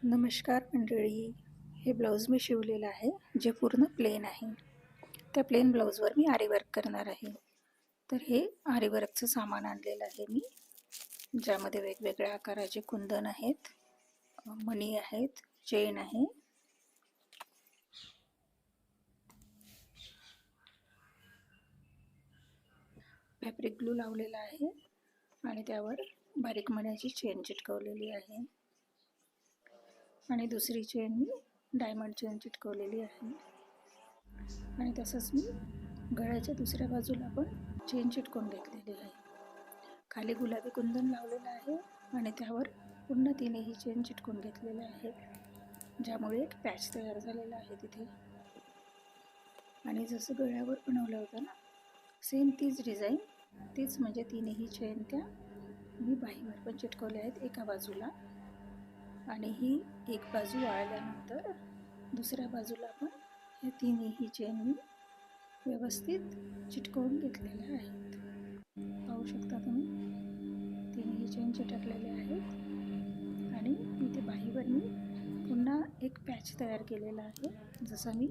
नमस्कार मंडळी. हे ब्लाऊज मी शिवलेलं आहे जे पूर्ण प्लेन आहे. त्या प्लेन ब्लाऊजवर मी आरीवर्क करणार आहे. तर हे आरीवर्कचं सामान आणलेलं आहे मी, ज्यामध्ये वेगवेगळ्या आकाराचे कुंदन आहेत, मणी आहेत, चेन आहे. फॅब्रिक ग्लू लावलेला आहे आणि त्यावर बारीक मण्याची चेन चिटकवलेली आहे आणि दुसरी चेन मी डायमंड चेन चिटकवलेली आहे. आणि तसंच मी गळ्याच्या दुसऱ्या बाजूला पण चेन चिटकवून घेतलेली आहे. खाली गुलाबी कुंदन लावलेलं आहे आणि त्यावर पुन्हा तिनेही चेन चिटकवून घेतलेल्या आहेत, ज्यामुळे एक पॅच तयार झालेला आहे तिथे. आणि जसं गळ्यावर बनवलं होतं ना, सेम तीच डिझाईन, तीच म्हणजे तिनेही चेन त्या मी बाहीवर पण चिटकवल्या आहेत एका बाजूला. आणि ही एक बाजू वाळल्यानंतर दुसऱ्या बाजूला पण या तिन्ही चेन मी व्यवस्थित चिटकवून घेतलेल्या आहेत. पाहू शकता तुम्ही, तिन्ही चेन चिटकलेल्या आहेत आणि इथे बाहीवर मी पुन्हा एक पॅच तयार केलेला आहे, जसं मी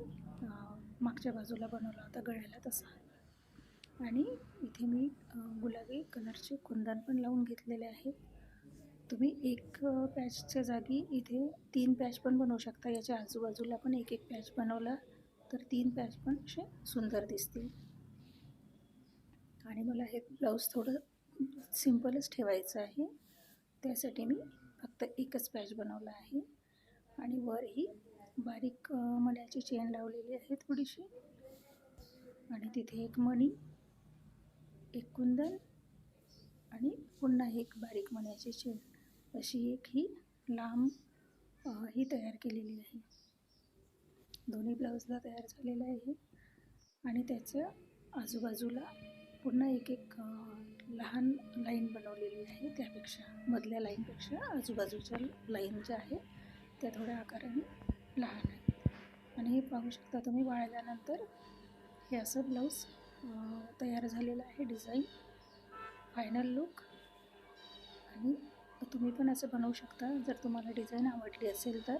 मागच्या बाजूला बनवला होता गळ्याला तसा. आणि इथे मी गुलाबी कलरचे कुंदन पण लावून घेतलेले आहेत. तुम्ही एक पॅचच्या जागी इथे 3 पॅच पण बनवू शकता. याच्या आजूबाजूला पण एक एक पॅच बनवला तर 3 पॅच पण असे सुंदर दिसतील. आणि मला हे ब्लाऊज थोडं सिम्पलच ठेवायचं आहे, त्यासाठी मी फक्त एकच पॅच बनवला आहे. आणि वर ही बारीक मण्याची चेन लावलेली आहे थोडीशी, आणि तिथे एक मणी, एक कुंदन आणि पुन्हा एक बारीक मण्याची चेन, अशी एक ही लांब ही तयार केलेली आहे. दोन्ही ब्लाऊजला तयार झालेलं आहे. आणि त्याच्या आजूबाजूला पुन्हा एक एक लहान लाईन बनवलेली आहे. त्यापेक्षा मधल्या लाईनपेक्षा आजूबाजूच्या लाईन ज्या आहेत त्या थोड्या आकाराने लहान आहेत. आणि हे पाहू शकता तुम्ही, वाळल्यानंतर हे असं ब्लाऊज तयार झालेलं आहे, डिझाईन फायनल लुक. आणि तुम्ही पण असं बनवू शकता. जर तुम्हाला डिझाईन आवडली असेल तर